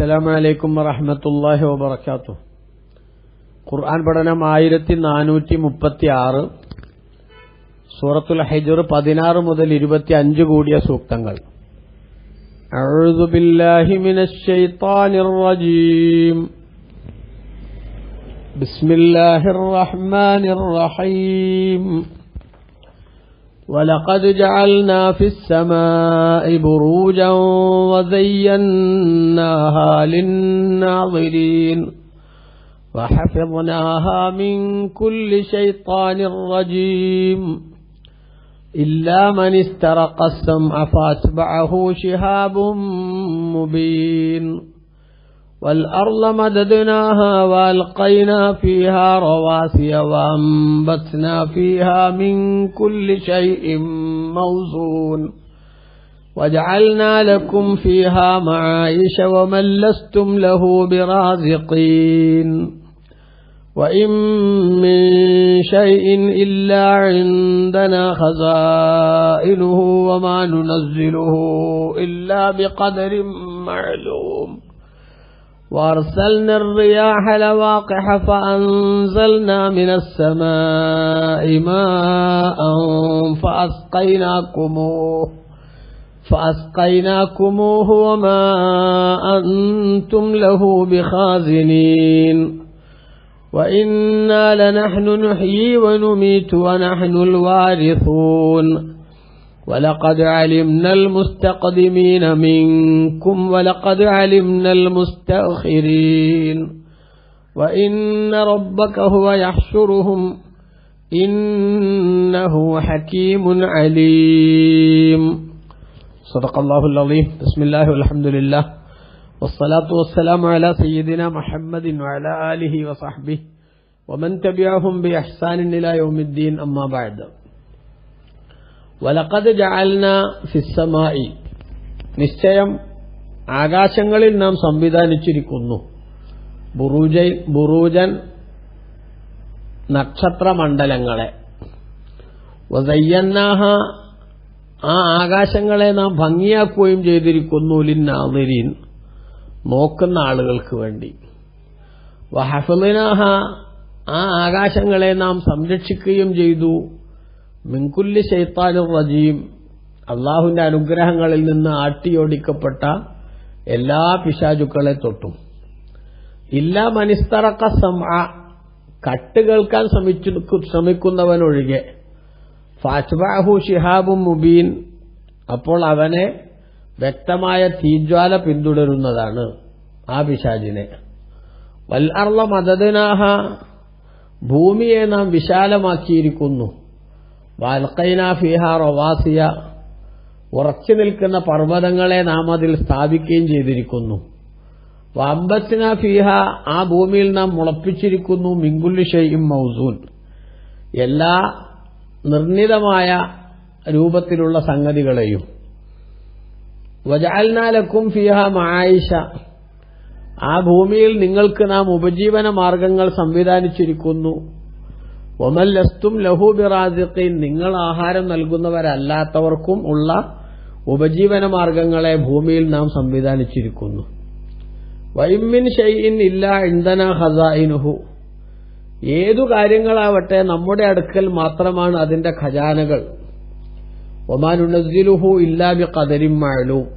അസ്സലാമു അലൈക്കും വറഹ്മത്തുള്ളാഹി വബറകാതുഹു. ഖുർആൻ പഠനം 1436, സൂറത്തുൽ ഹിജ്ർ 16 മുതൽ 25 കൂടിയ സൂക്തങ്ങൾ. അഊദു ബില്ലാഹി മിനശ് ശൈത്വാനിർ റജീം. ബിസ്മില്ലാഹിർ റഹ്മാനിർ റഹീം. وَلَقَدْ جَعَلْنَا فِي السَّمَاءِ بُرُوجًا وَزَيَّنَّاهَا لِلنَّاظِرِينَ وَحَفِظْنَاهَا مِنْ كُلِّ شَيْطَانٍ رَجِيمٍ إِلَّا مَنِ اسْتَرَقَ السَّمْعَ فَأَتْبَعَهُ شِهَابٌ مُبِينٌ وَالْأَرْضَ مَدَدْنَاهَا وَأَلْقَيْنَا فِيهَا رَوَاسِيَ وَأَنبَتْنَا فِيهَا مِنْ كُلِّ شَيْءٍ مَوْزُونٍ وَجَعَلْنَا لَكُمْ فِيهَا مَعَايِشَ وَمَن لَّسْتُمْ لَهُ بِرَازِقِينَ وَإِن مِّن شَيْءٍ إِلَّا عِندَنَا خَزَائِنُهُ وَمَا نُنَزِّلُهُ إِلَّا بِقَدَرٍ مَّعْلُومٍ وَأَرْسَلْنَا الرِّيَاحَ لَوَاقِحَ فَأَنزَلْنَا مِنَ السَّمَاءِ مَاءً فَأَسْقَيْنَاكُمُوهُ وَمَا أَنْتُمْ لَهُ بِخَازِنِينَ وَإِنَّا لَنَحْنُ نُحْيِي وَنُمِيتُ وَنَحْنُ الْوَارِثُونَ وَلَقَدْ عَلِمْنَا الْمُسْتَقْدِمِينَ مِنكُمْ وَلَقَدْ عَلِمْنَا الْمُسْتَأْخِرِينَ وَإِنَّ رَبَّكَ هُوَ يَحْشُرُهُمْ إِنَّهُ حَكِيمٌ عَلِيمٌ. صدق الله العظيم. بسم الله والحمد لله والصلاة والسلام على سيدنا محمد وعلى آله وصحبه ومن تبعهم بإحسان إلى يوم الدين. أما بعد. വലഖദ് ജഅൽനാ ഫിസ്സമായി, നിശ്ചയം ആകാശങ്ങളിൽ നാം സംവിധാനിച്ചിരിക്കുന്നു, ബുറൂജൻ നക്ഷത്രമണ്ഡലങ്ങളെ, വസയ്യന്നാഹ ആ ആകാശങ്ങളെ നാം ഭംഗിയാക്കുകയും ചെയ്തിരിക്കുന്നു, ലിന്നാദിരീൻ നോക്കുന്ന ആളുകൾക്ക് വേണ്ടി, വഹഫളിനാഹ ആ ആകാശങ്ങളെ നാം സംരക്ഷിക്കുകയും ചെയ്തു, മിൻ കുല്ലി ശൈത്താനിർ റജീം അള്ളാഹുവിന്റെ അനുഗ്രഹങ്ങളിൽ നിന്ന് ആട്ടിയോടിക്കപ്പെട്ട എല്ലാ പിശാചുക്കളെ തൊട്ടും. ഇല്ലാ മനിസ്തറഖ സമഅ കട്ട് കേൾക്കാൻ ശ്രമിക്കുന്നവനൊഴികെ, ഫഅത്ബഅഹു ശിഹാബും മുബീൻ അപ്പോൾ അവനെ വ്യക്തമായ തീജ്വാല പിന്തുടരുന്നതാണ് ആ പിശാചിനെ. വൽ അർള മദദ്നാഹ ഭൂമിയെ നാം വിശാലമാക്കിയിരിക്കുന്നു, വഅൽഖൈനാ ഫീഹാ റവാസിയ ഉറച്ചു നിൽക്കുന്ന പർവ്വതങ്ങളെ നാം അതിൽ സ്ഥാപിക്കുകയും ചെയ്തിരിക്കുന്നു, വഅംബത്നാ ഫീഹാ ആ ഭൂമിയിൽ നാം മുളപ്പിച്ചിരിക്കുന്നു, മിൻ കുല്ലി ഷൈഇൻ മൗസൂൻ എല്ലാ നിർണിതമായ രൂപത്തിലുള്ള സംഗതികളെയും, വജഅൽനാ ലക്കും ഫീഹാ മആയിഷ ആ ഭൂമിയിൽ നിങ്ങൾക്ക് നാം ഉപജീവന മാർഗങ്ങൾ സംവിധാനിച്ചിരിക്കുന്നു, വമൻ ലസ്തും ലഹു ബിറാസിഖീൻ നിങ്ങൾ ആഹാരം നൽകുന്നവരല്ലാത്തവർക്കും ഉള്ള ഉപജീവന മാർഗങ്ങളെ ഭൂമിയിൽ നാം സംവിധാനിച്ചിരിക്കുന്നു. വഇൻ മിൻ ഷൈഇൻ ഇല്ലാ ഇൻദനാ ഖസാഇനുഹു ഏതു കാര്യങ്ങളാവട്ടെ നമ്മുടെ അടുക്കൽ മാത്രമാണ് അതിന്റെ ഖജാനകൾ. വമാ നുനസ്സിലുഹു ഇല്ലാ ബിഖദരിൻ മഅലൂം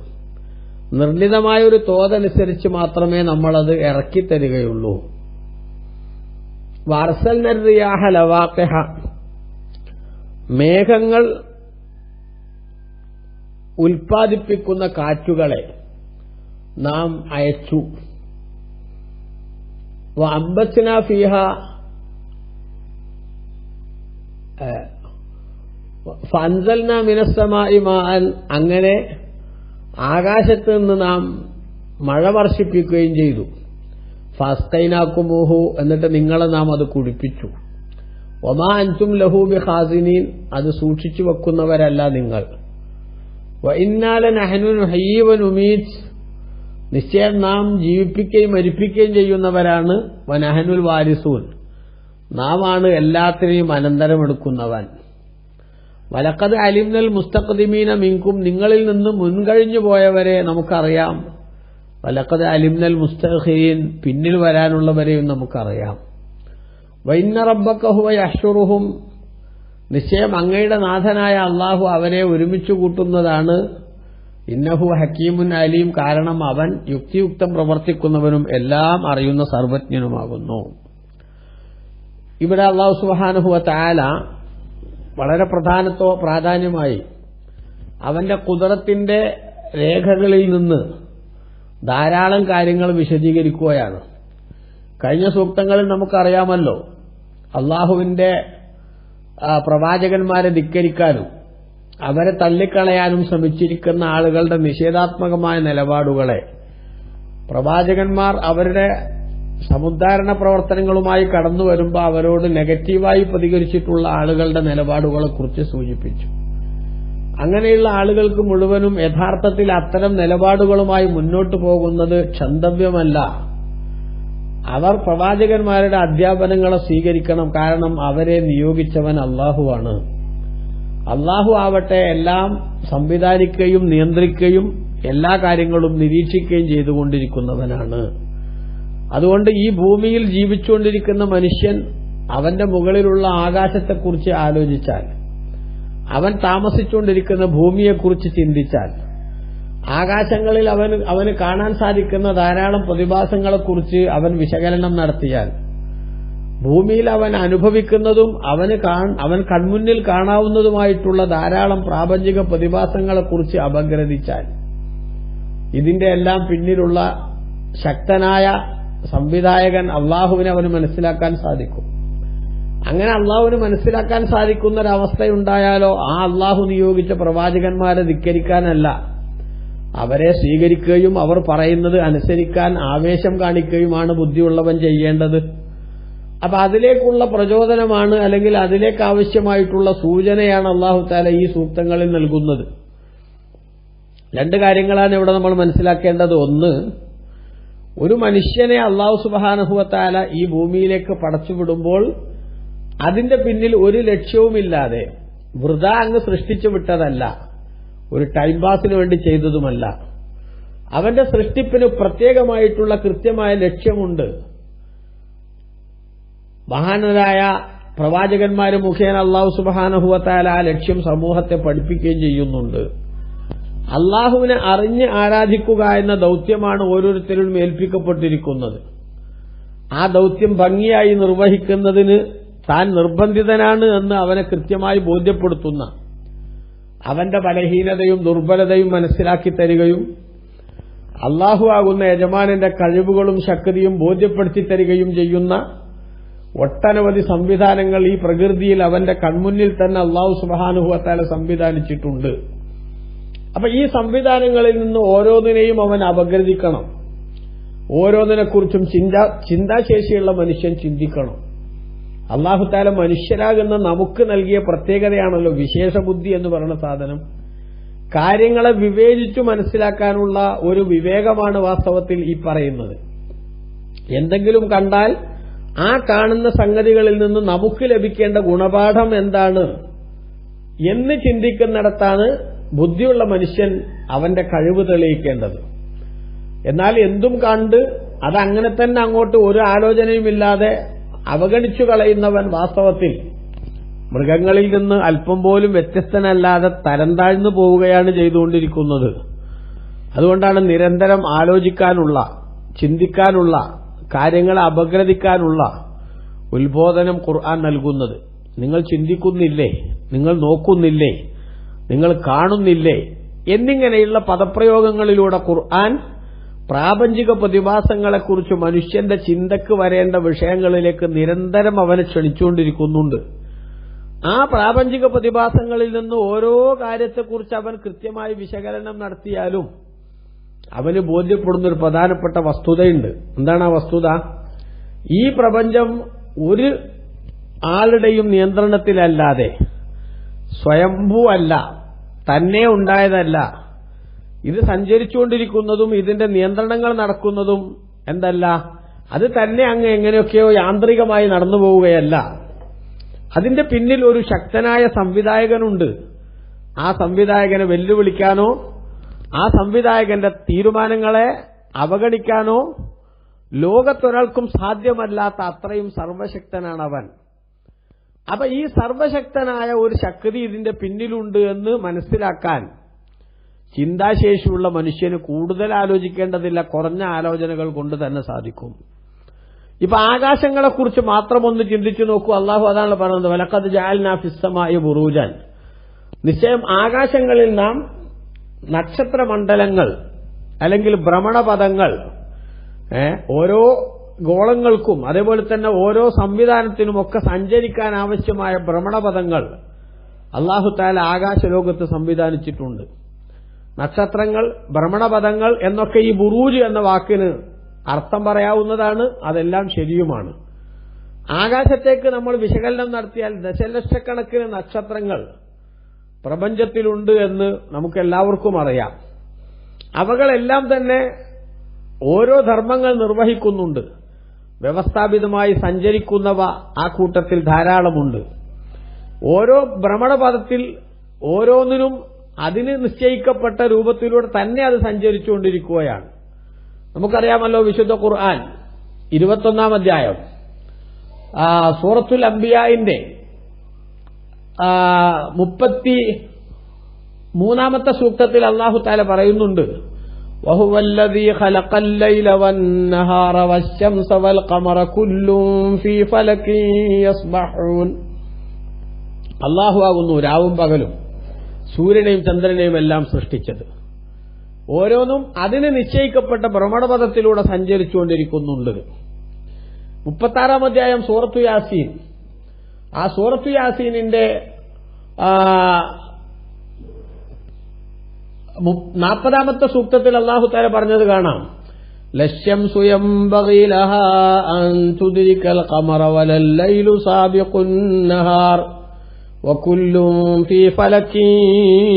നിർണിതമായൊരു തോതനുസരിച്ച് മാത്രമേ നമ്മളത് ഇറക്കിത്തരികയുള്ളൂ. വഅർസൽന റിയാഹ ലവാഖിഹ മേഘങ്ങൾ ഉൽപ്പാദിപ്പിക്കുന്ന കാറ്റുകളെ നാം അയച്ചു. വഅംബത്നാ ഫീഹ ഫഅൻസൽനാ മിനസ്സമാഇ മാഅൻ അങ്ങനെ ആകാശത്ത് നിന്ന് നാം മഴ വർഷിപ്പിക്കുകയും ചെയ്തു. ഫഅസ്ഖൈനാകുമൂഹു എന്നിട്ട് നിങ്ങളെ നാം അത് കുടിപ്പിച്ചു. വമാ അൻതും ലഹു ബിഖാസിനീൻ അത് സൂക്ഷിച്ചു വെക്കുന്നവരല്ല നിങ്ങൾ. വഇന്നാ ലനഹ്നു നുഹ്യീ വനുമീത് നിശ്ചയം നാം ജീവിപ്പിക്കുകയും മരിപ്പിക്കുകയും ചെയ്യുന്നവരാണ്. വനഹ്നുൽ വാരിസൂൻ നാം ആണ് എല്ലാത്തിനെയും അനന്തരമെടുക്കുന്നവൻ. വലഖദ് അലിംനൽ മുസ്തഖ്ദിമീന മിൻകും നിങ്ങളിൽ നിന്ന് മുൻകഴിഞ്ഞു പോയവരെ നമുക്കറിയാം. വലഖദ് അലിംനൽ മുസ്തഖീൻ, പിന്നിൽ വരാനുള്ളവരെയും നമുക്കറിയാം. വഇന്ന റബ്ബക ഹുവ യഹ്ശുറുഹും, നിശ്ചയം അങ്ങയുടെ നാഥനായ അള്ളാഹു അവരെ ഒരുമിച്ച് കൂട്ടുന്നതാണ്. ഇന്നഹു ഹക്കീമുൻ അലീം, കാരണം അവൻ യുക്തിയുക്തം പ്രവർത്തിക്കുന്നവനും എല്ലാം അറിയുന്ന സർവജ്ഞനുമാകുന്നു. ഇവിടെ അല്ലാഹു സുബ്ഹാനഹു വ തആല വളരെ പ്രാധാന്യമായി അവന്റെ ഖുദ്റത്തിന്റെ രേഖകളിൽ നിന്ന് ധാരാളം കാര്യങ്ങൾ വിശദീകരിക്കുകയാണ്. കഴിഞ്ഞ സൂക്തങ്ങളിൽ നമുക്കറിയാമല്ലോ, അള്ളാഹുവിന്റെ പ്രവാചകന്മാരെ ധിക്കരിക്കാനും അവരെ തള്ളിക്കളയാനും ശ്രമിച്ചിരിക്കുന്ന ആളുകളുടെ നിഷേധാത്മകമായ നിലപാടുകളെ പ്രവാചകന്മാർ അവരുടെ സമുദ്ധാരണ പ്രവർത്തനങ്ങളുമായി കടന്നു വരുമ്പോൾ അവരോട് നെഗറ്റീവായി പ്രതികരിച്ചിട്ടുള്ള ആളുകളുടെ നിലപാടുകളെക്കുറിച്ച് സൂചിപ്പിച്ചു. അങ്ങനെയുള്ള ആളുകൾക്ക് മുഴുവനും യഥാർത്ഥത്തിൽ അത്തരം നിലപാടുകളുമായി മുന്നോട്ടു പോകുന്നത് ക്ഷന്തവ്യമല്ല. അവർ പ്രവാചകന്മാരുടെ അധ്യാപനങ്ങളെ സ്വീകരിക്കണം. കാരണം അവരെ നിയോഗിച്ചവൻ അള്ളാഹുവാണ്. അള്ളാഹു ആവട്ടെ എല്ലാം സംവിധാനിക്കുകയും നിയന്ത്രിക്കുകയും എല്ലാ കാര്യങ്ങളും നിരീക്ഷിക്കുകയും ചെയ്തുകൊണ്ടിരിക്കുന്നവനാണ്. അതുകൊണ്ട് ഈ ഭൂമിയിൽ ജീവിച്ചുകൊണ്ടിരിക്കുന്ന മനുഷ്യൻ അവന്റെ മുകളിലുള്ള ആകാശത്തെക്കുറിച്ച് ആലോചിച്ചാൽ, അവൻ താമസിച്ചുകൊണ്ടിരിക്കുന്ന ഭൂമിയെക്കുറിച്ച് ചിന്തിച്ചാൽ, ആകാശങ്ങളിൽ അവന് കാണാൻ സാധിക്കുന്ന ധാരാളം പ്രതിഭാസങ്ങളെക്കുറിച്ച് അവൻ വിശകലനം നടത്തിയാൽ, ഭൂമിയിൽ അവൻ അനുഭവിക്കുന്നതും അവൻ കൺമുന്നിൽ കാണാവുന്നതുമായിട്ടുള്ള ധാരാളം പ്രാപഞ്ചിക പ്രതിഭാസങ്ങളെക്കുറിച്ച് അപഗ്രഥിച്ചാൽ, ഇതിന്റെ എല്ലാം പിന്നിലുള്ള ശക്തനായ സംവിധായകൻ അള്ളാഹുവിനെ അവന് മനസ്സിലാക്കാൻ സാധിക്കും. അങ്ങനെ അള്ളാഹുവിന് മനസ്സിലാക്കാൻ സാധിക്കുന്ന ഒരവസ്ഥയുണ്ടായാലോ ആ അള്ളാഹു നിയോഗിച്ച പ്രവാചകന്മാരെ ധിക്കരിക്കാനല്ല, അവരെ സ്വീകരിക്കുകയും അവർ പറയുന്നത് അനുസരിക്കാൻ ആവേശം കാണിക്കുകയുമാണ് ബുദ്ധിയുള്ളവൻ ചെയ്യേണ്ടത്. അപ്പൊ അതിലേക്കുള്ള പ്രചോദനമാണ്, അല്ലെങ്കിൽ അതിലേക്ക് ആവശ്യമായിട്ടുള്ള സൂചനയാണ് അല്ലാഹു തആല ഈ സൂക്തങ്ങളിൽ നൽകുന്നത്. രണ്ട് കാര്യങ്ങളാണ് ഇവിടെ നമ്മൾ മനസ്സിലാക്കേണ്ടത്. ഒന്ന്, ഒരു മനുഷ്യനെ അല്ലാഹു സുബ്ഹാനഹു വ തആല ഈ ഭൂമിയിലേക്ക് പടച്ചുവിടുമ്പോൾ അതിന്റെ പിന്നിൽ ഒരു ലക്ഷ്യവുമില്ലാതെ വൃഥാ അങ്ങ് സൃഷ്ടിച്ചു വിട്ടതല്ല, ഒരു ടൈം പാസിന് വേണ്ടി ചെയ്തതുമല്ല. അവന്റെ സൃഷ്ടിപ്പിന് പ്രത്യേകമായിട്ടുള്ള കൃത്യമായ ലക്ഷ്യമുണ്ട്. മഹാനരായ പ്രവാചകന്മാര് മുഖേന അല്ലാഹു സുബ്ഹാനഹു വ തആല ആ ലക്ഷ്യം സമൂഹത്തെ പഠിപ്പിക്കുകയും ചെയ്യുന്നുണ്ട്. അള്ളാഹുവിനെ അറിഞ്ഞ് ആരാധിക്കുക എന്ന ദൌത്യമാണ് ഓരോരുത്തരും ഏൽപ്പിക്കപ്പെട്ടിരിക്കുന്നത്. ആ ദൌത്യം ഭംഗിയായി നിർവഹിക്കുന്നതിന് താൻ നിർബന്ധിതനാണ് എന്ന് അവനെ കൃത്യമായി ബോധ്യപ്പെടുത്തുന്ന, അവന്റെ ബലഹീനതയും ദുർബലതയും മനസ്സിലാക്കി തരികയും അള്ളാഹു ആകുന്ന യജമാനന്റെ കഴിവുകളും ശക്തിയും ബോധ്യപ്പെടുത്തി തരികയും ചെയ്യുന്ന ഒട്ടനവധി സംവിധാനങ്ങൾ ഈ പ്രകൃതിയിൽ അവന്റെ കൺമുന്നിൽ തന്നെ അല്ലാഹു സുബ്ഹാനഹു വ തആല സംവിധാനിച്ചിട്ടുണ്ട്. അപ്പൊ ഈ സംവിധാനങ്ങളിൽ നിന്ന് ഓരോന്നിനെയും അവൻ അപഗ്രഥിക്കണം. ഓരോന്നിനെക്കുറിച്ചും ചിന്താശേഷിയുള്ള മനുഷ്യൻ ചിന്തിക്കണം. അല്ലാഹു തആല മനുഷ്യരാകുന്ന നമുക്ക് നൽകിയ പ്രത്യേകതയാണല്ലോ വിശേഷബുദ്ധി എന്ന് പറയുന്ന സാധനം. കാര്യങ്ങളെ വിവേചിച്ചു മനസ്സിലാക്കാനുള്ള ഒരു വിവേകമാണ് വാസ്തവത്തിൽ ഈ പറയുന്നത്. എന്തെങ്കിലും കണ്ടാൽ ആ കാണുന്ന സംഗതികളിൽ നിന്ന് നമുക്ക് ലഭിക്കേണ്ട ഗുണപാഠം എന്താണ് എന്ന് ചിന്തിക്കുന്നിടത്താണ് ബുദ്ധിയുള്ള മനുഷ്യൻ അവന്റെ കഴിവ് തെളിയിക്കേണ്ടത്. എന്നാൽ എന്തും കണ്ട് അതങ്ങനെ തന്നെ അങ്ങോട്ട് ഒരു ആലോചനയുമില്ലാതെ അവഗണിച്ചു കളയുന്നവൻ വാസ്തവത്തിൽ മൃഗങ്ങളിൽ നിന്ന് അല്പം പോലും വ്യത്യസ്തനല്ലാതെ തരം താഴ്ന്നു പോവുകയാണ് ചെയ്തുകൊണ്ടിരിക്കുന്നത്. അതുകൊണ്ടാണ് നിരന്തരം ആലോചിക്കാനുള്ള, ചിന്തിക്കാനുള്ള, കാര്യങ്ങളെ അപഗ്രഥിക്കാനുള്ള ഉത്ബോധനം ഖുർആൻ നൽകുന്നത്. നിങ്ങൾ ചിന്തിക്കുന്നില്ലേ, നിങ്ങൾ നോക്കുന്നില്ലേ, നിങ്ങൾ കാണുന്നില്ലേ എന്നിങ്ങനെയുള്ള പദപ്രയോഗങ്ങളിലൂടെ ഖുർആൻ പ്രാപഞ്ചിക പ്രതിഭാസങ്ങളെക്കുറിച്ച് മനുഷ്യന്റെ ചിന്തക്ക് വരേണ്ട വിഷയങ്ങളിലേക്ക് നിരന്തരം അവനെ ക്ഷണിച്ചുകൊണ്ടിരിക്കുന്നുണ്ട്. ആ പ്രാപഞ്ചിക പ്രതിഭാസങ്ങളിൽ നിന്ന് ഓരോ കാര്യത്തെക്കുറിച്ച് അവൻ കൃത്യമായി വിശകലനം നടത്തിയാലും അവന് ബോധ്യപ്പെടുന്ന ഒരു പ്രധാനപ്പെട്ട വസ്തുതയുണ്ട്. എന്താണ് ആ വസ്തുത? ഈ പ്രപഞ്ചം ഒരു ആളുടെയും നിയന്ത്രണത്തിലല്ലാതെ സ്വയംഭൂ അല്ല, തന്നെ ഉണ്ടായതല്ല. ഇത് സഞ്ചരിച്ചുകൊണ്ടിരിക്കുന്നതും ഇതിന്റെ നിയന്ത്രണങ്ങൾ നടക്കുന്നതും എന്തല്ല, അത് തന്നെ അങ്ങ് എങ്ങനെയൊക്കെയോ യാന്ത്രികമായി നടന്നു പോവുകയല്ല. അതിന്റെ പിന്നിൽ ഒരു ശക്തനായ സംവിധായകനുണ്ട്. ആ സംവിധായകനെ വെല്ലുവിളിക്കാനോ ആ സംവിധായകന്റെ തീരുമാനങ്ങളെ അവഗണിക്കാനോ ലോകത്തൊരാൾക്കും സാധ്യമല്ലാത്ത അത്രയും സർവശക്തനാണ് അവൻ. അപ്പൊ ഈ സർവശക്തനായ ഒരു ശക്തി ഇതിന്റെ പിന്നിലുണ്ട് എന്ന് മനസ്സിലാക്കാൻ ചിന്താശേഷിയുള്ള മനുഷ്യന് കൂടുതൽ ആലോചിക്കേണ്ടതില്ല, കുറഞ്ഞ ആലോചനകൾ കൊണ്ട് തന്നെ സാധിക്കും. ഇപ്പൊ ആകാശങ്ങളെക്കുറിച്ച് മാത്രം ഒന്ന് ചിന്തിച്ചു നോക്കൂ. അള്ളാഹു അതാണ് പറയുന്നത്, വലഖദ് ജഅൽനാ ഫിസ്സമാഇ ബുറൂജൻ. നിശ്ചയം ആകാശങ്ങളിൽ നാം നക്ഷത്രമണ്ഡലങ്ങൾ അല്ലെങ്കിൽ ഭ്രമണപഥങ്ങൾ ഓരോ ഗോളങ്ങൾക്കും അതേപോലെ തന്നെ ഓരോ സംവിധാനത്തിനുമൊക്കെ സഞ്ചരിക്കാൻ ആവശ്യമായ ഭ്രമണപഥങ്ങൾ അല്ലാഹു തആല ആകാശലോകത്ത് സംവിധാനിച്ചിട്ടുണ്ട്. നക്ഷത്രങ്ങൾ, ഭ്രമണപഥങ്ങൾ എന്നൊക്കെ ഈ ബുറൂജ് എന്ന വാക്കിന് അർത്ഥം പറയാവുന്നതാണ്. അതെല്ലാം ശരിയുമാണ്. ആകാശത്തേക്ക് നമ്മൾ വിശകലനം നടത്തിയാൽ ദശലക്ഷക്കണക്കിന് നക്ഷത്രങ്ങൾ പ്രപഞ്ചത്തിലുണ്ട് എന്ന് നമുക്കെല്ലാവർക്കും അറിയാം. അവകളെല്ലാം തന്നെ ഓരോ ധർമ്മങ്ങൾ നിർവഹിക്കുന്നുണ്ട്. വ്യവസ്ഥാപിതമായി സഞ്ചരിക്കുന്നവ ആ കൂട്ടത്തിൽ ധാരാളമുണ്ട്. ഓരോ ഭ്രമണപഥത്തിൽ ഓരോന്നിനും അതിന് നിശ്ചയിക്കപ്പെട്ട രൂപത്തിലൂടെ തന്നെ അത് സഞ്ചരിച്ചുകൊണ്ടിരിക്കുകയാണ്. നമുക്കറിയാമല്ലോ, വിശുദ്ധ ഖുർആൻ 21-ാം അധ്യായം സൂറത്തുൽ അംബിയാഇന്റെ 33-ാമത്തെ സൂക്തത്തിൽ അല്ലാഹു തആല പറയുന്നുണ്ട്, വഹുവല്ലദീ ഖലഖൽ ലൈല വന്നഹാറ വശംസ വൽ ഖമറ കുല്ലും ഫീ ഫലകിൻ യസ്ബഹൂൻ. അല്ലാഹു ആകുന്നു രാവും പകലും സൂര്യനെയും ചന്ദ്രനെയും എല്ലാം സൃഷ്ടിച്ചത്. ഓരോന്നും അതിന് നിശ്ചയിക്കപ്പെട്ട ഭ്രമണപഥത്തിലൂടെ സഞ്ചരിച്ചുകൊണ്ടിരിക്കുന്നുണ്ട്. 36-ാം അധ്യായം സൂറത്തു യാസീൻ. ആ സൂറത്തു യാസീനിന്റെ 40-ാമത്തെ സൂക്തത്തിൽ അല്ലാഹു തആല പറഞ്ഞത് കാണാം, ലശ്ശംസു യംബഗി ലഹാ അൻ തുദ്രികൽ ഖമറ വലൽ ലൈലു സാബിഖുൻ നഹാർ വകുല്ലും ഫീ ഫലകിൻ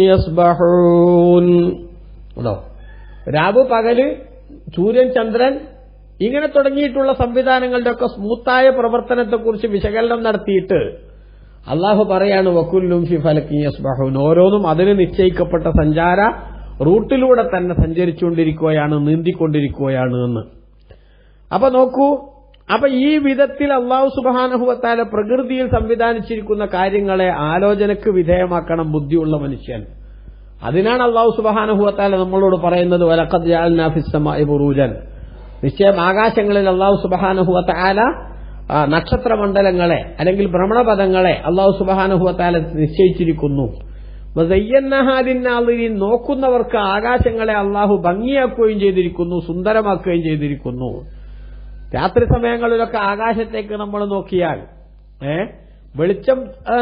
യസ്ബഹൂൻ. രാവ് പകല്, സൂര്യൻ ചന്ദ്രൻ, ഇങ്ങനെ തുടങ്ങിയിട്ടുള്ള സംവിധാനങ്ങളുടെ ഒക്കെ സ്മൂത്തായ പ്രവർത്തനത്തെക്കുറിച്ച് വിശകലനം നടത്തിയിട്ട് അള്ളാഹു പറയാണ്, വകുല്ലും ഫി ഫലകിൻ യസ്ബഹൂൻ. ഓരോന്നും അതിന് നിശ്ചയിക്കപ്പെട്ട സഞ്ചാര റൂട്ടിലൂടെ തന്നെ സഞ്ചരിച്ചുകൊണ്ടിരിക്കുകയാണ്, നീന്തിക്കൊണ്ടിരിക്കുകയാണ് എന്ന്. അപ്പൊ നോക്കൂ, അപ്പൊ ഈ വിധത്തിൽ അല്ലാഹു സുബ്ഹാനഹു വ തആല പ്രകൃതിയിൽ സംവിധാനിച്ചിരിക്കുന്ന കാര്യങ്ങളെ ആലോചനക്ക് വിധേയമാക്കണം ബുദ്ധിയുള്ള മനുഷ്യൻ. അതിനാണ് അല്ലാഹു സുബ്ഹാനഹു വ തആല നമ്മളോട് പറയുന്നത്, വലഖദ് ജഅൽനാ ഫിസ്സമാഇ ബുറൂജൻ. നിശ്ചയം ആകാശങ്ങളിൽ അല്ലാഹു സുബ്ഹാനഹു വ തആല നക്ഷത്രമണ്ഡലങ്ങളെ അല്ലെങ്കിൽ ഭ്രമണപഥങ്ങളെ അല്ലാഹു സുബ്ഹാനഹു വ തആല നിശ്ചയിച്ചിരിക്കുന്നു. വസയ്യന്നഹാ ലിന്നാളിരീൻ. നോക്കുന്നവർക്ക് ആകാശങ്ങളെ അല്ലാഹു ഭംഗിയാക്കുകയും ചെയ്തിരിക്കുന്നു, സുന്ദരമാക്കുകയും ചെയ്തിരിക്കുന്നു. രാത്രി സമയങ്ങളിലൊക്കെ ആകാശത്തേക്ക് നമ്മൾ നോക്കിയാൽ വെളിച്ചം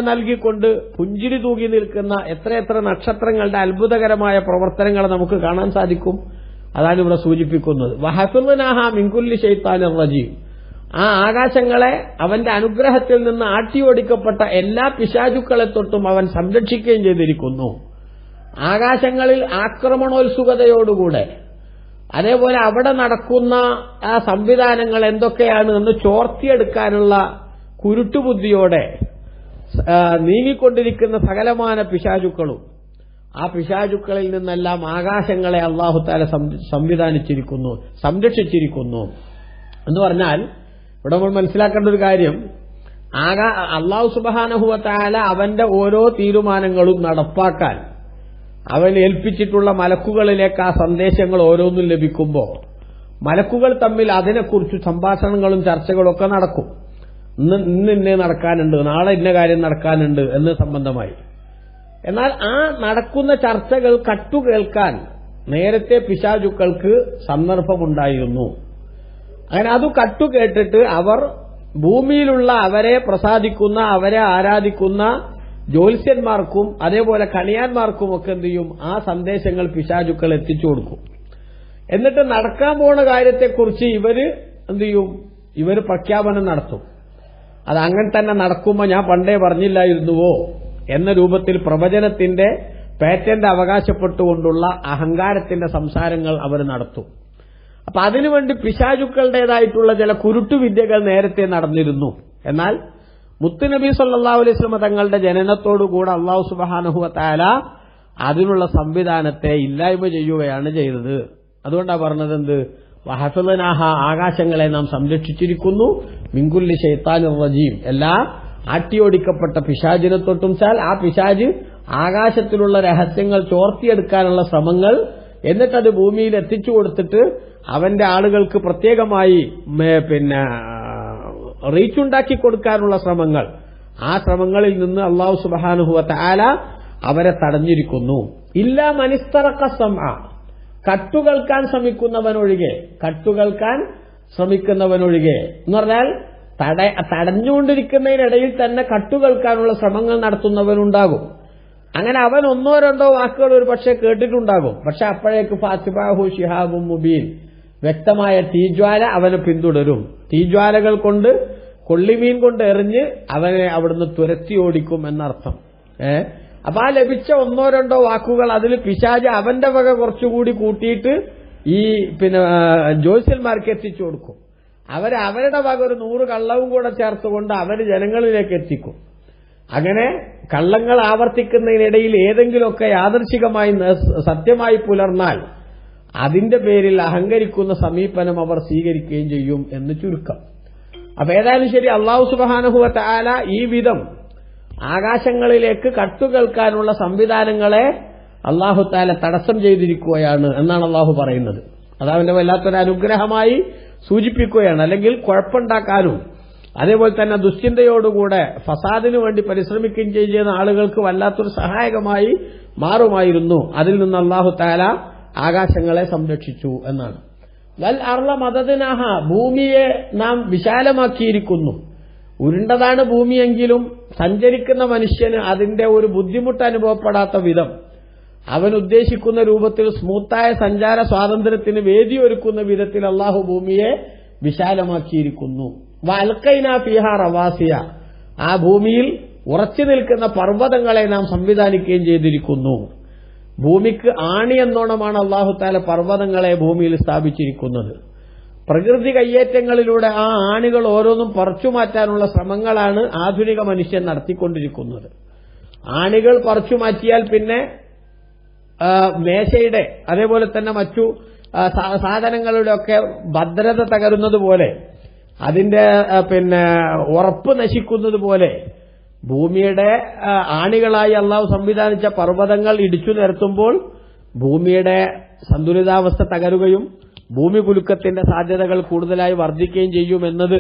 നൽകിക്കൊണ്ട് പുഞ്ചിരി തൂകി നിൽക്കുന്ന എത്രയെത്ര നക്ഷത്രങ്ങളുടെ അത്ഭുതകരമായ പ്രവർത്തനങ്ങൾ നമുക്ക് കാണാൻ സാധിക്കും. അതാണ് ഇവിടെ സൂചിപ്പിക്കുന്നത്. വഹഫിൾനാഹാ മിൻ കുല്ലി ശൈത്താനിർ റജീം. ആ ആകാശങ്ങളെ അവന്റെ അനുഗ്രഹത്തിൽ നിന്ന് ആട്ടിയോടിക്കപ്പെട്ട എല്ലാ പിശാചുക്കളെ തൊട്ടും അവൻ സംരക്ഷിക്കുകയും ചെയ്തിരിക്കുന്നു. ആകാശങ്ങളിൽ ആക്രമണോത്സുകതയോടുകൂടെ അതേപോലെ അവിടെ നടക്കുന്ന ആ സംവിധാനങ്ങൾ എന്തൊക്കെയാണ് എന്ന് ചോർത്തിയെടുക്കാനുള്ള കുരുട്ടുബുദ്ധിയോടെ നീങ്ങിക്കൊണ്ടിരിക്കുന്ന സകലമാന പിശാചുക്കളും ആ പിശാചുക്കളിൽ നിന്നെല്ലാം ആകാശങ്ങളെ അല്ലാഹു തആല സംവിധാനിച്ചിരിക്കുന്നു, സംരക്ഷിച്ചിരിക്കുന്നു എന്ന് പറഞ്ഞാൽ ഇവിടെ നമ്മൾ മനസ്സിലാക്കേണ്ട ഒരു കാര്യം, അല്ലാഹു സുബ്ഹാനഹു വ തആല അവന്റെ ഓരോ തീരുമാനങ്ങളും നടപ്പാക്കാൻ അവൻ ഏൽപ്പിച്ചിട്ടുള്ള മലക്കുകളിലേക്ക് ആ സന്ദേശങ്ങൾ ഓരോന്നും ലഭിക്കുമ്പോൾ മലക്കുകൾ തമ്മിൽ അതിനെക്കുറിച്ച് സംഭാഷണങ്ങളും ചർച്ചകളും ഒക്കെ നടക്കും. ഇന്ന് നടക്കാനുണ്ട്, നാളെ ഇന്ന കാര്യം നടക്കാനുണ്ട് എന്ന് സംബന്ധമായി. എന്നാൽ ആ നടക്കുന്ന ചർച്ചകൾ കട്ടുകേൾക്കാൻ നേരത്തെ പിശാചുക്കൾക്ക് സന്ദർഭമുണ്ടായിരുന്നു. അങ്ങനെ അത് കട്ടുകേട്ടിട്ട് അവർ ഭൂമിയിലുള്ള അവരെ പ്രസാദിക്കുന്ന, അവരെ ആരാധിക്കുന്ന ജ്യോത്സ്യന്മാർക്കും അതേപോലെ കണിയാന്മാർക്കും ഒക്കെ എന്ത് ചെയ്യും, ആ സന്ദേശങ്ങൾ പിശാചുക്കൾ എത്തിച്ചു കൊടുക്കും. എന്നിട്ട് നടക്കാൻ പോണ കാര്യത്തെക്കുറിച്ച് ഇവര് എന്ത് ചെയ്യും, ഇവർ പ്രഖ്യാപനം നടത്തും. അത് അങ്ങനെ തന്നെ നടക്കുമ്പോൾ ഞാൻ പണ്ടേ പറഞ്ഞില്ലായിരുന്നുവോ എന്ന രൂപത്തിൽ പ്രവചനത്തിന്റെ പേറ്റന്റ് അവകാശപ്പെട്ടുകൊണ്ടുള്ള അഹങ്കാരത്തിന്റെ സംസാരങ്ങൾ അവർ നടത്തും. അപ്പൊ അതിനുവേണ്ടി പിശാചുക്കളുടേതായിട്ടുള്ള ചില കുരുട്ടുവിദ്യകൾ നേരത്തെ നടന്നിരുന്നു. എന്നാൽ മുത്തുനബി സല്ലല്ലാഹു അലൈഹി വസല്ലം തങ്ങളുടെ ജനനത്തോടുകൂടെ അല്ലാഹു സുബ്ഹാനഹു വ തആല അതിനുള്ള സംവിധാനത്തെ ഇല്ലായ്മ ചെയ്യുകയാണ് ചെയ്തത്. അതുകൊണ്ടാണ് പറഞ്ഞത് എന്ത്, വഹഫളനാഹ ആകാശങ്ങളെ നാം സംരക്ഷിച്ചിരിക്കുന്നു മിൻ കുല്ലി ശൈത്താനിർ റജീം എല്ലാ ആട്ടിയോടിക്കപ്പെട്ട പിശാചിനെ തൊട്ടും ചാൽ ആ പിശാച് ആകാശത്തിലുള്ള രഹസ്യങ്ങൾ ചോർത്തിയെടുക്കാനുള്ള ശ്രമങ്ങൾ എന്നിട്ടത് ഭൂമിയിൽ എത്തിച്ചു കൊടുത്തിട്ട് അവന്റെ ആളുകൾക്ക് പ്രത്യേകമായി റീച്ചുണ്ടാക്കി കൊടുക്കാനുള്ള ശ്രമങ്ങൾ ആ ശ്രമങ്ങളിൽ നിന്ന് അല്ലാഹു സുബ്ഹാനഹു വ തആല അവരെ തടഞ്ഞിരിക്കുന്നു. ഇല്ലാ മനിസ്തറഖ സമഅ കട്ടുകൾക്കാൻ ശ്രമിക്കുന്നവനൊഴികെ എന്ന് പറഞ്ഞാൽ തടഞ്ഞുകൊണ്ടിരിക്കുന്നതിനിടയിൽ തന്നെ കട്ടുകൾക്കാനുള്ള ശ്രമങ്ങൾ നടത്തുന്നവനുണ്ടാകും. അങ്ങനെ അവൻ ഒന്നോ രണ്ടോ വാക്കുകൾ ഒരു പക്ഷെ കേട്ടിട്ടുണ്ടാകും. പക്ഷെ അപ്പോഴേക്ക് ഫാത്തിബാഹു ശിഹാബും മുബീൻ വ്യക്തമായ തീജ്വാല അവനെ പിന്തുടരും. തീജ്വാലകൾ കൊണ്ട് കൊള്ളിമീൻ കൊണ്ട് എറിഞ്ഞ് അവനെ അവിടുന്ന് തുരത്തി ഓടിക്കും എന്നർത്ഥം. അപ്പൊ ആ ലഭിച്ച ഒന്നോ രണ്ടോ വാക്കുകൾ അതിൽ പിശാച് അവന്റെ വക കുറച്ചുകൂടി കൂട്ടിയിട്ട് ഈ ജോത്സ്യന്മാർക്ക് എത്തിച്ചു കൊടുക്കും. അവരുടെ വക ഒരു 100 കള്ളവും കൂടെ ചേർത്തുകൊണ്ട് അവര് ജനങ്ങളിലേക്ക് എത്തിക്കും. അങ്ങനെ കള്ളങ്ങൾ ആവർത്തിക്കുന്നതിനിടയിൽ ഏതെങ്കിലുമൊക്കെ യാദൃച്ഛികമായി സത്യമായി പുലർന്നാൽ അതിന്റെ പേരിൽ അഹങ്കരിക്കുന്ന സമീപനം അവർ സ്വീകരിക്കുകയും ചെയ്യും എന്ന് ചുരുക്കം. അപ്പൊ ഏതായാലും ശരി, അല്ലാഹു സുബ്ഹാനഹു വ തആല ഈ വിധം ആകാശങ്ങളിലേക്ക് കട്ടുകേൾക്കാനുള്ള സംവിധാനങ്ങളെ അല്ലാഹു തആല തടസ്സം ചെയ്തിരിക്കുകയാണ് എന്നാണ് അല്ലാഹു പറയുന്നത്. അത് അവന്റെ വല്ലാത്തൊരു അനുഗ്രഹമായി സൂചിപ്പിക്കുകയാണ്. അല്ലെങ്കിൽ കുഴപ്പമുണ്ടാക്കാനും അതേപോലെ തന്നെ ദുശ്ചിന്തയോടുകൂടെ ഫസാദിനു വേണ്ടി പരിശ്രമിക്കുകയും ചെയ്യുന്ന ആളുകൾക്ക് വല്ലാത്തൊരു സഹായകമായി മാറുമായിരുന്നു. അതിൽ നിന്ന് അല്ലാഹു തആല ആകാശങ്ങളെ സംരക്ഷിച്ചു എന്നാണ്. വൽ അർള മദദ്നാഹ ഭൂമിയെ നാം വിശാലമാക്കിയിരിക്കുന്നു. ഉരുണ്ടതാണ് ഭൂമിയെങ്കിലും സഞ്ചരിക്കുന്ന മനുഷ്യന് അതിന്റെ ഒരു ബുദ്ധിമുട്ട് അനുഭവപ്പെടാത്ത വിധം അവൻ ഉദ്ദേശിക്കുന്ന രൂപത്തിൽ സ്മൂത്തായ സഞ്ചാര സ്വാതന്ത്ര്യത്തിന് വേദിയൊരുക്കുന്ന വിധത്തിൽ അല്ലാഹു ഭൂമിയെ വിശാലമാക്കിയിരിക്കുന്നു. വഅൽഖൈനാ ഫീഹാ റവാസിയ ആ ഭൂമിയിൽ ഉറച്ചു നിൽക്കുന്ന പർവ്വതങ്ങളെ നാം സംവിധാനിക്കുകയും ചെയ്തിരിക്കുന്നു. ഭൂമിക്ക് ആണി എന്നോണമാണ് അല്ലാഹു തആല പർവ്വതങ്ങളെ ഭൂമിയിൽ സ്ഥാപിച്ചിരിക്കുന്നത്. പ്രകൃതി കയ്യേറ്റങ്ങളിലൂടെ ആ ആണികൾ ഓരോന്നും പറിച്ചു മാറ്റാനുള്ള ശ്രമങ്ങളാണ് ആധുനിക മനുഷ്യൻ നടത്തിക്കൊണ്ടിരിക്കുന്നത്. ആണികൾ പറിച്ചു മാറ്റിയാൽ പിന്നെ മേശയുടെ അതേപോലെ തന്നെ മറ്റു സാധനങ്ങളുടെ ഒക്കെ ഭദ്രത തകരുന്നത് പോലെ അതിന്റെ ഉറപ്പ് നശിക്കുന്നത് പോലെ ഭൂമിയുടെ ആണികളായി അള്ളാഹു സംവിധാനിച്ച പർവ്വതങ്ങൾ ഇടിച്ചു നിരത്തുമ്പോൾ ഭൂമിയുടെ സന്തുലിതാവസ്ഥ തകരുകയും ഭൂമി കുലുക്കത്തിന്റെ സാധ്യതകൾ കൂടുതലായി വർദ്ധിക്കുകയും ചെയ്യുമെന്നത്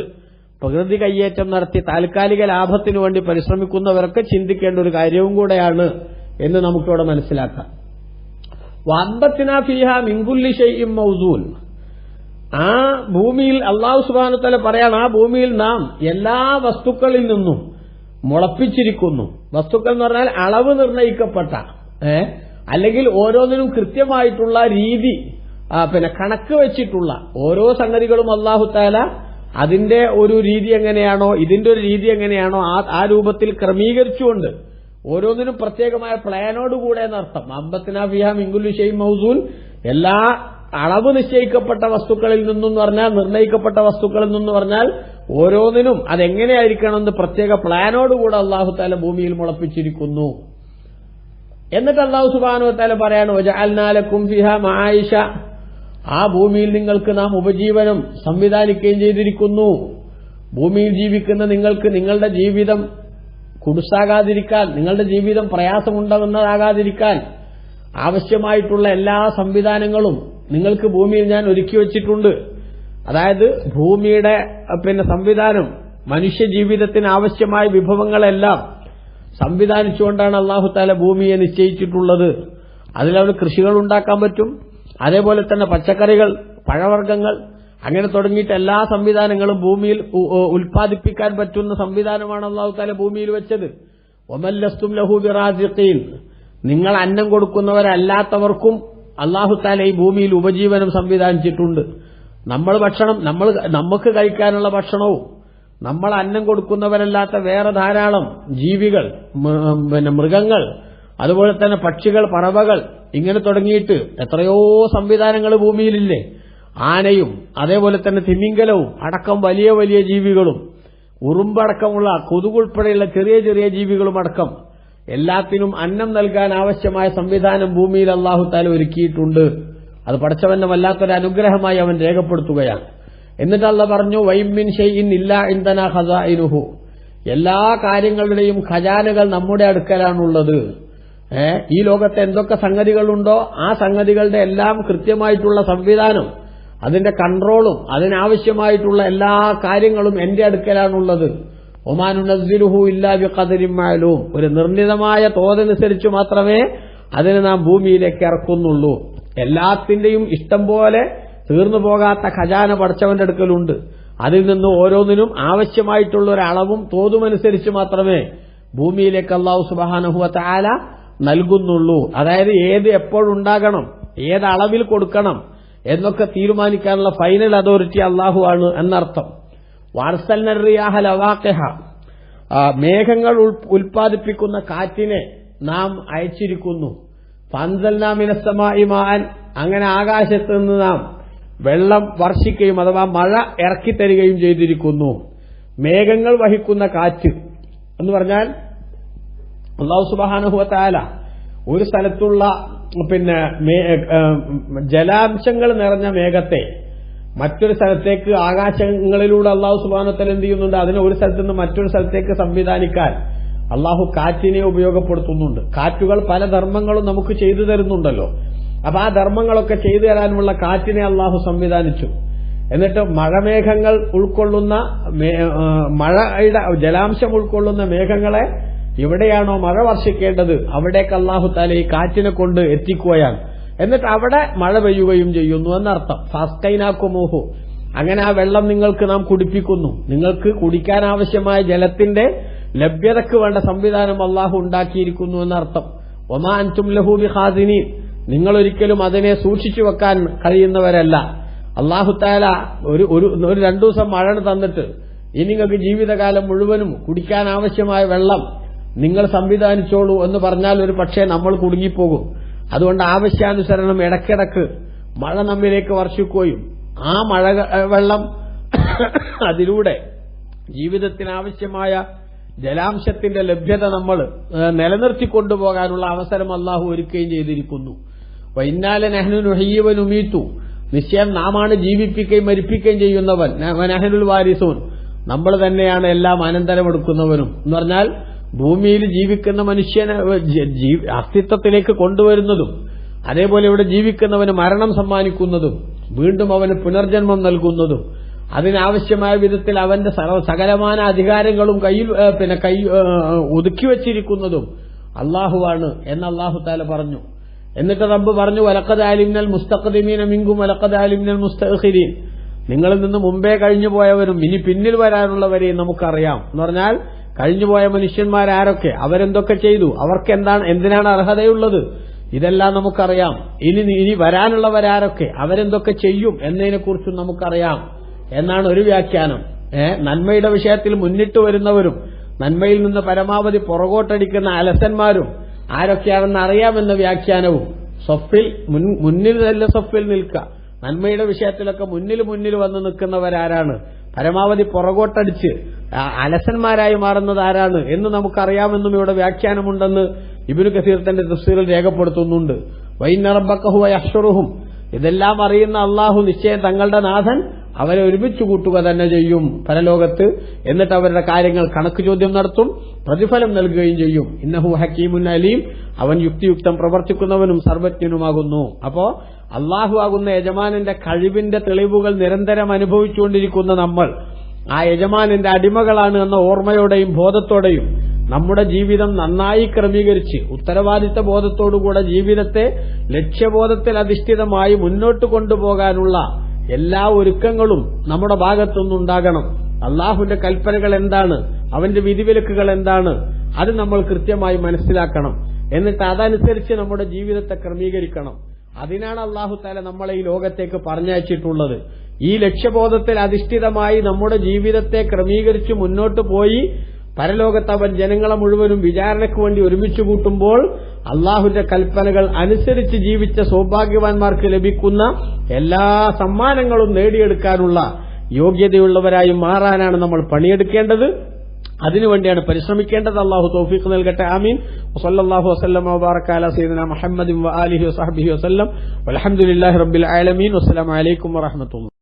പ്രകൃതി കയ്യേറ്റം നടത്തി താൽക്കാലിക ലാഭത്തിനു വേണ്ടി പരിശ്രമിക്കുന്നവരൊക്കെ ചിന്തിക്കേണ്ട ഒരു കാര്യവും കൂടെയാണ് എന്ന് നമുക്കിവിടെ മനസ്സിലാക്കാം. വഅംബത്നാ ഫീഹാ മിൻ കുല്ലി ശൈഇൻ മൗസൂൻ ആ ഭൂമിയിൽ അല്ലാഹു സുബ്ഹാനഹു വ തആല പറയാണ്, ആ ഭൂമിയിൽ നാം എല്ലാ വസ്തുക്കളിൽ നിന്നും മുളപ്പിച്ചിരിക്കുന്നു. വസ്തുക്കൾ എന്ന് പറഞ്ഞാൽ അളവ് നിർണയിക്കപ്പെട്ട അല്ലെങ്കിൽ ഓരോന്നിനും കൃത്യമായിട്ടുള്ള രീതി കണക്ക് വെച്ചിട്ടുള്ള ഓരോ സംഗതികളും അല്ലാഹു തആല അതിന്റെ ഒരു രീതി എങ്ങനെയാണോ ഇതിന്റെ ഒരു രീതി എങ്ങനെയാണോ ആ രൂപത്തിൽ ക്രമീകരിച്ചുകൊണ്ട് ഓരോന്നിനും പ്രത്യേകമായ പ്ലാനോടുകൂടെ എന്നർത്ഥം. അംബത്നാ ഫീഹാ മിൻ കുല്ലി ശൈഇൻ മൗസൂൻ എല്ലാ അളവ് നിശ്ചയിക്കപ്പെട്ട വസ്തുക്കളിൽ നിന്നും പറഞ്ഞാൽ നിർണയിക്കപ്പെട്ട വസ്തുക്കളിൽ നിന്നും പറഞ്ഞാൽ ഓരോന്നിനും അതെങ്ങനെയായിരിക്കണമെന്ന് പ്രത്യേക പ്ലാനോടുകൂടെ അല്ലാഹു തആല ഭൂമിയിൽ മുളപ്പിച്ചിരിക്കുന്നു. എന്നിട്ട് അല്ലാഹു സുബ്ഹാനഹു വ തആല പറയാണ്, വജഅൽനാ ലക്കും ഫീഹാ മആയിഷ ആ ഭൂമിയിൽ നിങ്ങൾക്ക് നാം ഉപജീവനം സംവിധാനിക്കുകയും ചെയ്തിരിക്കുന്നു. ഭൂമിയിൽ ജീവിക്കുന്ന നിങ്ങൾക്ക് നിങ്ങളുടെ ജീവിതം കുടുസാകാതിരിക്കാൻ, നിങ്ങളുടെ ജീവിതം പ്രയാസമുണ്ടാകുന്നതാകാതിരിക്കാൻ ആവശ്യമായിട്ടുള്ള എല്ലാ സംവിധാനങ്ങളും നിങ്ങൾക്ക് ഭൂമിയിൽ ഞാൻ ഒരുക്കി വച്ചിട്ടുണ്ട്. അതായത് ഭൂമിയുടെ സംവിധാനം മനുഷ്യ ജീവിതത്തിന് ആവശ്യമായ വിഭവങ്ങളെല്ലാം സംവിധാനിച്ചുകൊണ്ടാണ് അല്ലാഹു തആല ഭൂമിയെ നിശ്ചയിച്ചിട്ടുള്ളത്. അതിലവർ കൃഷികൾ ഉണ്ടാക്കാൻ പറ്റും, അതേപോലെ തന്നെ പച്ചക്കറികൾ, പഴവർഗ്ഗങ്ങൾ, അങ്ങനെ തുടങ്ങിയിട്ട് എല്ലാ സംവിധാനങ്ങളും ഭൂമിയിൽ ഉൽപ്പാദിപ്പിക്കാൻ പറ്റുന്ന സംവിധാനമാണ് അല്ലാഹു തആല ഭൂമിയിൽ വെച്ചത്. വമല്ലസ്തും ലഹു ബിറാസിഖീൻ നിങ്ങൾ അന്നം കൊടുക്കുന്നവരല്ലാത്തവർക്കും അല്ലാഹു തആല ഈ ഭൂമിയിൽ ഉപജീവനം സംവിധാനിച്ചിട്ടുണ്ട്. നമുക്ക് കഴിക്കാനുള്ള ഭക്ഷണവും നമ്മൾ അന്നം കൊടുക്കുന്നവരല്ലാത്ത വേറെ ധാരാളം ജീവികൾ, മൃഗങ്ങൾ, അതുപോലെ തന്നെ പക്ഷികൾ, പറവകൾ, ഇങ്ങനെ തുടങ്ങിയിട്ട് എത്രയോ സംവിധാനങ്ങൾ ഭൂമിയിലില്ലേ. ആനയും അതേപോലെ തന്നെ തിമിംഗലവും അടക്കം വലിയ വലിയ ജീവികളും ഉറുമ്പടക്കമുള്ള കൊതുകുൾപ്പെടെയുള്ള ചെറിയ ചെറിയ ജീവികളും അടക്കം എല്ലാത്തിനും അന്നം നൽകാൻ ആവശ്യമായ സംവിധാനം ഭൂമിയിൽ അല്ലാഹു തആല ഒരുക്കിയിട്ടുണ്ട്. അത് പടച്ചവന്റെ വല്ലാത്തൊരു അനുഗ്രഹമായി അവൻ രേഖപ്പെടുത്തുകയാണ്. എന്നിട്ട് അല്ലാഹു പറഞ്ഞു വൈമിൻ ഷൈഇൻ ഇല്ലാ ഇൻദനാ ഖസാഇനുഹു, എല്ലാ കാര്യങ്ങളുടെയും ഖജാനകൾ നമ്മുടെ അടുക്കലാണുള്ളത്. ഈ ലോകത്തെ എന്തൊക്കെ സംഗതികളുണ്ടോ ആ സംഗതികളുടെ എല്ലാം കൃത്യമായിട്ടുള്ള സംവിധാനം, അതിന്റെ കൺട്രോളും അതിനാവശ്യമായിട്ടുള്ള എല്ലാ കാര്യങ്ങളും എന്റെ അടുക്കലാണുള്ളത്. ഒമാ നുനസ്സിലുഹു ഇല്ലാ ബിഖദരിൻ മഅലൂം, ഒരു നിർണിതമായ തോതനുസരിച്ച് മാത്രമേ അതിനെ നാം ഭൂമിയിലേക്ക് ഇറക്കുന്നുള്ളൂ. എല്ലാത്തിന്റെയും ഇഷ്ടം പോലെ തീർന്നു പോകാത്ത ഖജാന പടച്ചവന്റെ അടുക്കലുണ്ട്. അതിൽ നിന്ന് ഓരോന്നിനും ആവശ്യമായിട്ടുള്ള ഒരു അളവും തോതുമനുസരിച്ച് മാത്രമേ ഭൂമിയിലേക്ക് അല്ലാഹു സുബ്ഹാനഹു വ തആല നൽകുന്നുള്ളൂ. അതായത് ഏത് എപ്പോഴുണ്ടാകണം, ഏത് അളവിൽ കൊടുക്കണം എന്നൊക്കെ തീരുമാനിക്കാനുള്ള ഫൈനൽ അതോറിറ്റി അല്ലാഹു ആണ് എന്നർത്ഥം. വാർസൽന റിയാഹ ലവാഖിഹ, മേഘങ്ങൾ ഉൽപ്പാദിപ്പിക്കുന്ന കാറ്റിനെ നാം അയച്ചിരിക്കുന്നു. ഫൻസൽനാ മിനസ് സമാഇ മാഅൻ, അങ്ങനെ ആകാശത്ത് നിന്ന് നാം വെള്ളം വർഷിക്കുകയും അഥവാ മഴ ഇറക്കിത്തരികയും ചെയ്തിരിക്കുന്നു. മേഘങ്ങൾ വഹിക്കുന്ന കാറ്റ് എന്ന് പറഞ്ഞാൽ അല്ലാഹു സുബ്ഹാനഹു വ തആല ഒരു സ്ഥലത്തുള്ള ജലാംശങ്ങൾ നിറഞ്ഞ മേഘത്തെ മറ്റൊരു സ്ഥലത്തേക്ക് ആകാശങ്ങളിലൂടെ അല്ലാഹു സുബ്ഹാനഹു വ തആല എന്ത് ചെയ്യുന്നുണ്ട്, അതിനെ ഒരു സ്ഥലത്ത് നിന്ന് മറ്റൊരു സ്ഥലത്തേക്ക് സംവിധാനിക്കാൻ അല്ലാഹു കാറ്റിനെ ഉപയോഗപ്പെടുത്തുന്നുണ്ട്. കാറ്റുകൾ പല ധർമ്മങ്ങളും നമുക്ക് ചെയ്തു തരുന്നുണ്ടല്ലോ. അപ്പൊ ആ ധർമ്മങ്ങളൊക്കെ ചെയ്തു തരാനുള്ള കാറ്റിനെ അല്ലാഹു സംവിധാനിച്ചു. എന്നിട്ട് മഴമേഘങ്ങൾ ഉൾക്കൊള്ളുന്ന മഴയുടെ ജലാംശം ഉൾക്കൊള്ളുന്ന മേഘങ്ങളെ എവിടെയാണോ മഴ വർഷിക്കേണ്ടത് അവിടേക്ക് അല്ലാഹു തആല ഈ കാറ്റിനെ കൊണ്ട് എത്തിക്കുകയാണ്. എന്നിട്ട് അവിടെ മഴ പെയ്യുകയും ചെയ്യുന്നു എന്നർത്ഥം. ഫസ്കൈനാക്കുമൂഹു, അങ്ങനെ ആ വെള്ളം നിങ്ങൾക്ക് നാം കുടിപ്പിക്കുന്നു. നിങ്ങൾക്ക് കുടിക്കാൻ ആവശ്യമായ ജലത്തിന്റെ ലഭ്യതയ്ക്ക് വേണ്ട സംവിധാനം അല്ലാഹു ഉണ്ടാക്കിയിരിക്കുന്നു എന്നർത്ഥം. വമാ അൻതും ലഹു ബിഖാസിനീൻ, നിങ്ങളൊരിക്കലും അതിനെ സൂക്ഷിച്ചു വെക്കാൻ കഴിയുന്നവരല്ല. അല്ലാഹു തആല ഒരു 2 ദിവസം മഴ തന്നിട്ട് ഇനി നിങ്ങൾക്ക് ജീവിതകാലം മുഴുവനും കുടിക്കാൻ ആവശ്യമായ വെള്ളം നിങ്ങൾ സംവിധാനിച്ചോളൂ എന്ന് പറഞ്ഞാൽ ഒരു പക്ഷേ നമ്മൾ കുടുങ്ങിപ്പോകും. അതുകൊണ്ട് ആവശ്യാനുസരണം ഇടയ്ക്കിടക്ക് മഴ നമ്മിലേക്ക് വർഷിക്കുകയും ആ മഴ വെള്ളം അതിലൂടെ ജീവിതത്തിനാവശ്യമായ ജലാംശത്തിന്റെ ലഭ്യത നമ്മൾ നിലനിർത്തിക്കൊണ്ടുപോകാനുള്ള അവസരം അല്ലാഹു ഒരുക്കുകയും ചെയ്തിരിക്കുന്നു. വഇന്നാല നഹ്നു നുഹയ്യി വ നുമീതു, നിശ്ചയം നാമാണ് ജീവിപ്പിക്കുകയും മരിപ്പിക്കുകയും ചെയ്യുന്നവൻ. നഹ്നുൽ വാരിസൂൻ, നമ്മൾ തന്നെയാണ് എല്ലാം അനന്തരമെടുക്കുന്നവനും എന്ന് പറഞ്ഞാൽ ഭൂമിയിൽ ജീവിക്കുന്ന മനുഷ്യനെ അസ്തിത്വത്തിലേക്ക് കൊണ്ടുവരുന്നതും അതേപോലെ ഇവിടെ ജീവിക്കുന്നവന് മരണം സമ്മാനിക്കുന്നതും വീണ്ടും അവന് പുനർജന്മം നൽകുന്നതും അതിനാവശ്യമായ വിധത്തിൽ അവന്റെ സകലമാന അധികാരങ്ങളും ഒതുക്കി വച്ചിരിക്കുന്നതും അല്ലാഹുവാണ് എന്ന് അല്ലാഹു തആല പറഞ്ഞു. എന്നിട്ട് റബ്ബ് പറഞ്ഞു വലഖദ് അലിംനൽ മുസ്തഖ്ദിമീന മിൻകും വലഖദ് അലിംനൽ മുസ്തഅഖിരീൻ, നിങ്ങളിൽ നിന്ന് മുമ്പേ കഴിഞ്ഞുപോയവരും ഇനി പിന്നിൽ വരാനുള്ളവരെയും നമുക്കറിയാം. എന്ന് പറഞ്ഞാൽ കഴിഞ്ഞുപോയ മനുഷ്യന്മാരാരൊക്കെ, അവരെന്തൊക്കെ ചെയ്തു, അവർക്ക് എന്തിനാണ് അർഹതയുള്ളത്, ഇതെല്ലാം നമുക്കറിയാം. ഇനി വരാനുള്ളവരാരൊക്കെ, അവരെന്തൊക്കെ ചെയ്യും എന്നതിനെക്കുറിച്ചും നമുക്കറിയാം എന്നാണ് ഒരു വ്യാഖ്യാനം. നന്മയുടെ വിഷയത്തിൽ മുന്നിട്ട് വരുന്നവരും നന്മയിൽ നിന്ന് പരമാവധി പുറകോട്ടടിക്കുന്ന അലസന്മാരും ആരൊക്കെയാണെന്ന് അറിയാമെന്ന വ്യാഖ്യാനവും, സൊഫിൽ മുന്നിൽ നല്ല സൊഫിൽ നിൽക്കുക, നന്മയുടെ വിഷയത്തിലൊക്കെ മുന്നിൽ വന്ന് നിൽക്കുന്നവരാരാണ്, പരമാവധി പുറകോട്ടടിച്ച് അലസന്മാരായി മാറുന്നത് ആരാണ് എന്ന് നമുക്കറിയാമെന്നും ഇവിടെ വ്യാഖ്യാനമുണ്ടെന്ന് ഇബ്നു കസീർ തന്റെ തഫ്സീറിൽ രേഖപ്പെടുത്തുന്നുണ്ട്. വഇന്ന റബ്ബക ഹുവ യഹ്ശുറുഹും, ഇതെല്ലാം അറിയുന്ന അല്ലാഹു നിശ്ചയം തങ്ങളുടെ നാഥൻ അവരെ ഒരുമിച്ച് കൂട്ടുക തന്നെ ചെയ്യും പരലോകത്ത്. എന്നിട്ട് അവരുടെ കാര്യങ്ങൾ കണക്ക് ചോദ്യം നടത്തും, പ്രതിഫലം നൽകുകയും ചെയ്യും. ഇന്നഹു ഹക്കീമുൻ അലീം, അവൻ യുക്തിയുക്തം പ്രവർത്തിക്കുന്നവനും സർവജ്ഞനുമാകുന്നു. അപ്പോ അല്ലാഹു ആകുന്ന യജമാനന്റെ കഴിവിന്റെ തെളിവുകൾ നിരന്തരം അനുഭവിച്ചുകൊണ്ടിരിക്കുന്ന നമ്മൾ ആ യജമാനന്റെ അടിമകളാണ് എന്ന ഓർമ്മയോടെയും ബോധത്തോടെയും നമ്മുടെ ജീവിതം നന്നായി ക്രമീകരിച്ച് ഉത്തരവാദിത്ത ബോധത്തോടുകൂടെ ജീവിതത്തെ ലക്ഷ്യബോധത്തിൽ അധിഷ്ഠിതമായി മുന്നോട്ട് കൊണ്ടുപോകാനുള്ള എല്ലാ ഒരുക്കങ്ങളും നമ്മുടെ ഭാഗത്തുനിന്നുണ്ടാകണം. അള്ളാഹുവിന്റെ കൽപ്പനകൾ എന്താണ്, അവന്റെ വിധിവിലക്കുകൾ എന്താണ്, അത് നമ്മൾ കൃത്യമായി മനസ്സിലാക്കണം. എന്നിട്ട് അതനുസരിച്ച് നമ്മുടെ ജീവിതത്തെ ക്രമീകരിക്കണം. അതിനാണ് അല്ലാഹു തആല നമ്മളെ ഈ ലോകത്തേക്ക് പറഞ്ഞയച്ചിട്ടുള്ളത്. ഈ ലക്ഷ്യബോധത്തിൽ അധിഷ്ഠിതമായി നമ്മുടെ ജീവിതത്തെ ക്രമീകരിച്ച് മുന്നോട്ട് പോയി പരലോകത്ത് അവൻ ജനങ്ങളെ മുഴുവനും വിചാരണയ്ക്ക് വേണ്ടി ഒരുമിച്ച് കൂട്ടുമ്പോൾ അള്ളാഹുവിന്റെ കൽപ്പനകൾ അനുസരിച്ച് ജീവിച്ച സൗഭാഗ്യവാന്മാർക്ക് ലഭിക്കുന്ന എല്ലാ സമ്മാനങ്ങളും നേടിയെടുക്കാനുള്ള യോഗ്യതയുള്ളവരായി മാറാനാണ് നമ്മൾ പണിയെടുക്കേണ്ടത്. അതിനുവേണ്ടിയാണ് പരിശ്രമിക്കേണ്ടത്. അല്ലാഹു തൗഫീഖ് നൽകട്ടെ. ആമീൻ. വസല്ലല്ലാഹു വസല്ലമ വബാറക അലാ സയ്യിദിനാ മുഹമ്മദിൻ വആലിഹി വസഹ്ബിഹി വസല്ലം. വൽഹംദുലില്ലാഹി റബ്ബിൽ ആലമീൻ. വസ്സലാമു അലൈക്കും വറഹ്മത്തുള്ളാഹി.